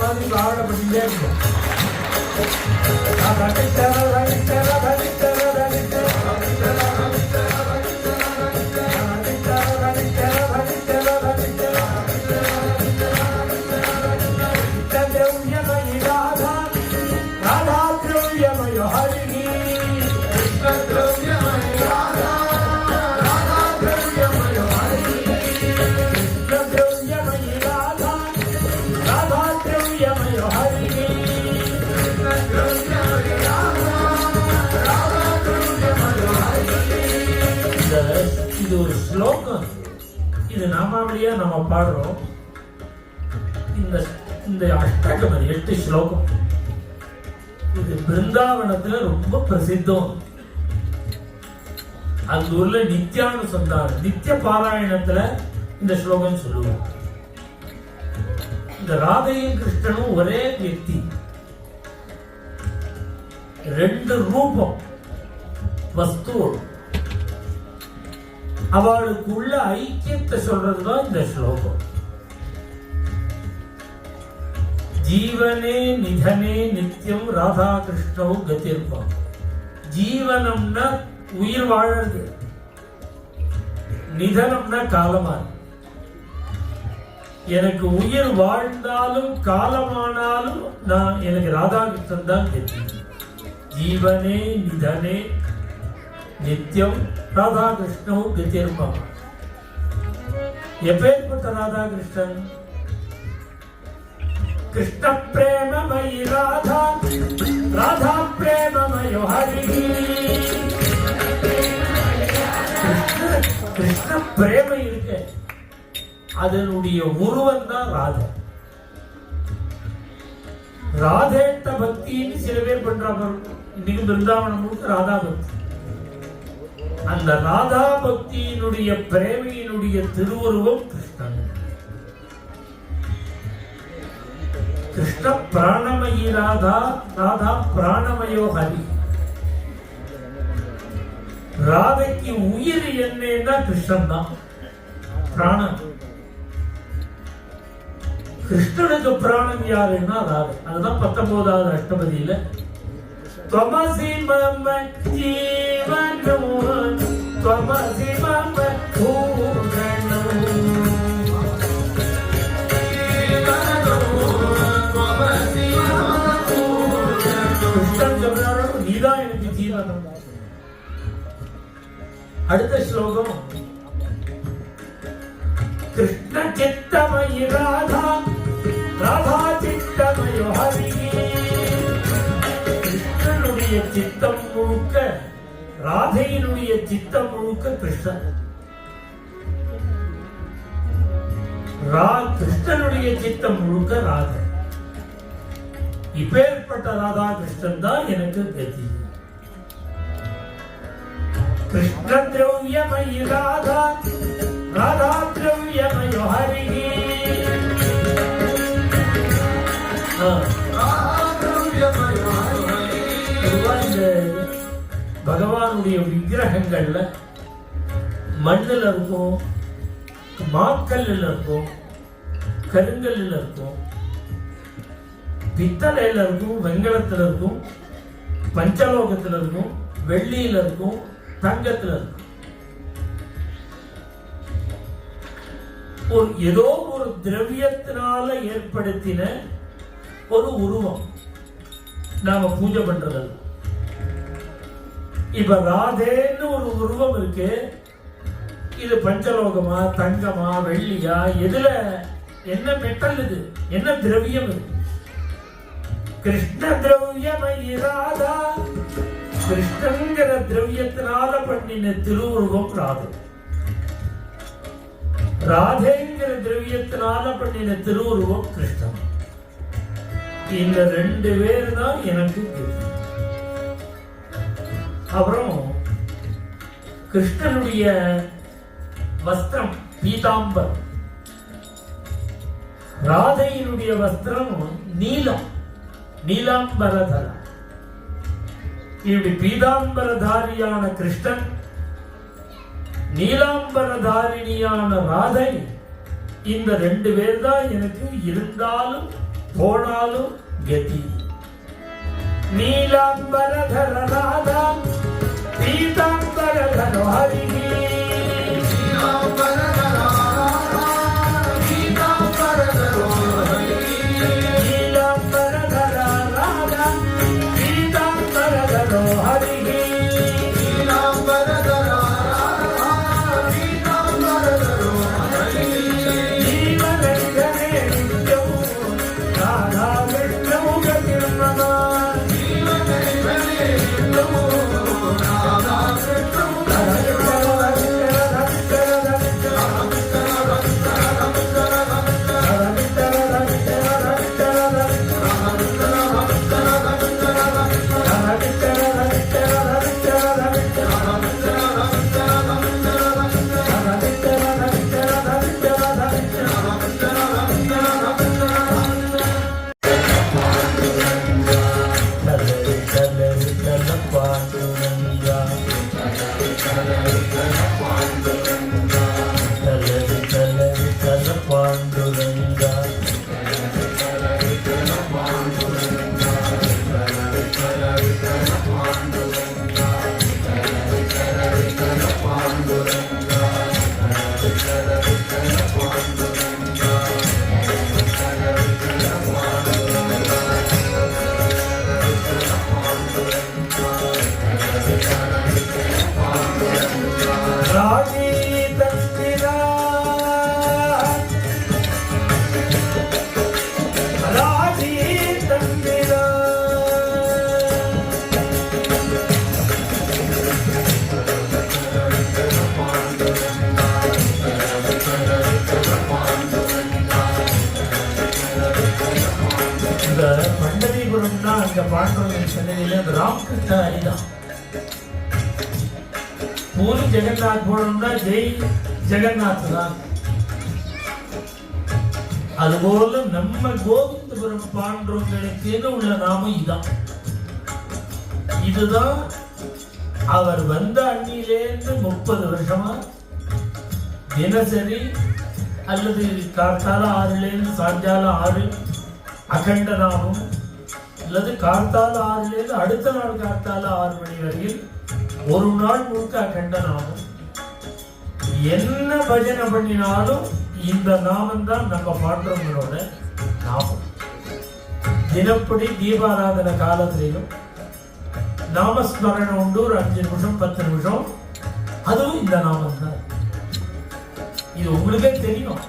மாதிரி பாடப்பட்டுட்டே இருக்கும். இது ஒரு ஸ்லோகம். இது நாமாவளியா நம்ம பாடுறோம். இந்த அஷ்டகம் 8 ஸ்லோகம். இது பிருந்தாவனத்துல ரொம்ப பிரசித்தம். அங்க உள்ள நித்யானுசந்தானம், நித்திய பாராயணத்துல இந்த ஸ்லோகம் சொல்லுவோம். இந்த ராதையும் கிருஷ்ணனும் ஒரே வியக்தி, 2 ரூபம் வஸ்துவோடு. அவளுக்கு உள்ள ஐக்கியத்தை சொல்றதுதான் இந்த ஸ்லோகம். ஜீவனே நிதனே நித்தியம் ராதா கிருஷ்ணவும் கத்திருப்பான். ஜீவனம்னா உயிர் வாழறது, நிதனம்னா காலமா. எனக்கு உயிர் வாழ்ந்தாலும் காலமானாலும் நான் எனக்கு ராதா கிருஷ்ணன் தான் கத்தி. ஜீவனே நிதனே நித்தியம் ராதா கிருஷ்ணவும் கத்திருப்பான். எப்பேற்பட்ட ராதா கிருஷ்ணன்? கிருஷ்ண பிரேமமயி ராதா, ராதா பிரேமமயோ ஹரி. கிருஷ்ண பிரேம இருக்கு, அதனுடைய உருவம் தான் ராதா. ராதேட்ட பக்தின்னு சில பேர் பண்றாங்க. இன்னைக்கு பிருந்தாவனம் முழுக்க ராதா பக்தி. அந்த ராதா பக்தியினுடைய பிரேமையினுடைய திருவுருவம் கிருஷ்ணன். கிருஷ்ண பிராணமயி ராதா, ராதா பிராணமயோ ஹரி. ராதைக்கு உயிர் என்னன்னா கிருஷ்ணன் தான், பிராணன். கிருஷ்ணனுக்கு பிராணம் யாருன்னா ராதை. அதுதான் 19வது அஷ்டபதியில त्वमसि मम जीवनो त्वमसि मम पूरणो त्वमसि मम पूरणो. கிருஷ்ணன் சொல்றாரு, நீதான் எனக்கு ஜீவனம். அடுத்த ஸ்லோகம், கிருஷ்ண சித்தமயி ராதா, ராதா சித்தமயோ ஹரி. கிருஷ்ணனுடைய சித்தம் முழுக்க, ராதையினுடைய சித்தம் முழுக்க கிருஷ்ணன். கிருஷ்ணனுடைய சித்தம் முழுக்க ராதை. இப்பேற்பட்ட ராதா கிருஷ்ணன் தான் எனக்கு கதி. கிருஷ்ண திரவியமயி ராதா, ராதா திரவியமயோ ஹரி. பகவானுடைய விக்கிரகங்கள்ல மண்ணில் இருக்கும், மாக்கல்ல இருக்கும், கருங்கல்ல இருக்கும், பித்தளையில இருக்கும், வெங்கலத்துல இருக்கும், பஞ்சலோகத்துல இருக்கும், வெள்ளியில இருக்கும், தங்கத்துல இருக்கும். ஏதோ ஒரு திரவியத்தினால ஏற்படுத்தின ஒரு உருவம் நாம பூஜை பண்றது. இப்ப ராதேன்னு ஒரு உருவம் இருக்கு. இது பஞ்சலோகமா, தங்கமா, வெள்ளியா, எதுல என்ன மெட்டல், இது என்ன திரவியம்? இது கிருஷ்ண திரவியமயி ராதா. கிருஷ்ணங்கிற திரவியத்தினால பண்ணின திருவுருவம் ராதை. ராதேங்கிற திரவியத்தினால பண்ணின திருவுருவம் கிருஷ்ணன். இந்த 2 பேர் தான் எனக்கு தெரியும். அப்புறம் கிருஷ்ணனுடைய வஸ்திரம் பீதாம்பர், ராதையினுடைய வஸ்திரம் நீலம், நீலாம்பரதர். இப்படி பீதாம்பரதாரியான கிருஷ்ணன், நீலாம்பரதாரிணியான ராதை, இந்த 2 பேர் தான் எனக்கு இருந்தாலும் போனாலும் கதி. நீலாம்பரதர ராதா பீதாம்பரதர ஹரி. பண்டரிபுரம்னா அங்க பாண்டவர்கள் சென்னையில ராமகிருஷ்ண ஹரிதான். பூரி ஜெகநாத் போனோம்னா ஜெய் ஜெகநாத் தான். அதுபோல நம்ம கோவிந்தபுரம் பாண்டவர்களுக்கு உள்ள நாமம் இதான். இதுதான் அவர் வந்த அன்னியிலேருந்து 30 வருஷமா தினசரி அல்லது கார்த்தால 6லேருந்து சாயங்காலம் 6 அகண்ட நாமம், அல்லது கார்த்தால 6லேருந்து அடுத்த நாள் கார்த்தால 6 மணி வரையில் ஒரு நாள் முழுக்க அகண்ட நாமம். என்ன பஜனை பண்ணினாலும் இந்த நாமம் தான் நம்ம பாண்டவங்களோட நாமம். தினப்படி தீபாராதன காலத்திலும் நாமஸ்மரணம் உண்டு. ஒரு 5 நிமிஷம் 10 நிமிஷம், அதுவும் இந்த நாமம் தான். இது உங்களுக்கே தெரியும்.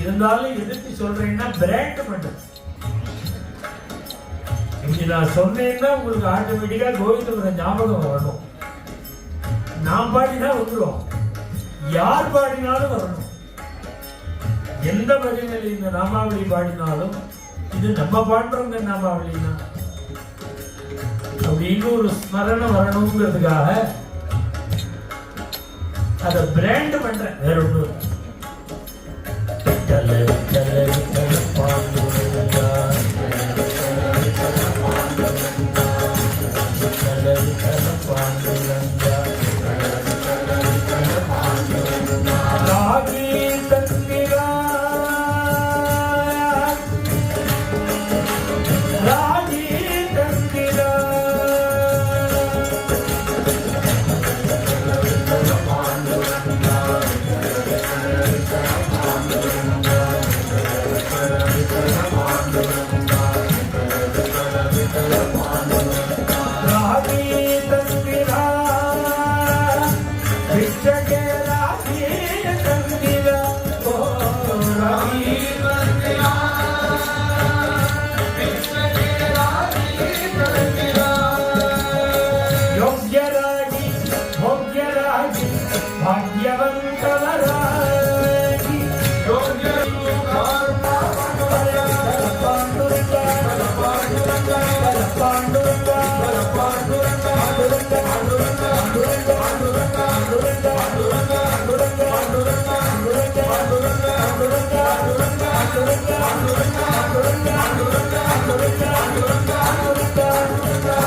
இருந்தாலும் எதுக்கு சொல்றேன்னா பிராண்ட் பண்றது. இப்படி நான் சொன்னேன்னா உங்களுக்கு ஆட்டோமேட்டிக்கா கோவிந்தபுரம் ஞாபகம் வரணும். நான் பாடினா வந்துடும், யார் பாடினாலும் வரணும். எந்த பஜனையில் இந்த நாமாவளி பாடினாலும் இது நம்ம பாடுறவங்க நாமாவளி தான் அப்படின்னு ஒரு ஸ்மரணம் வரணுங்கிறதுக்காக அதை பிராண்ட் பண்றேன். வேற ஒன்று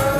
Thank you.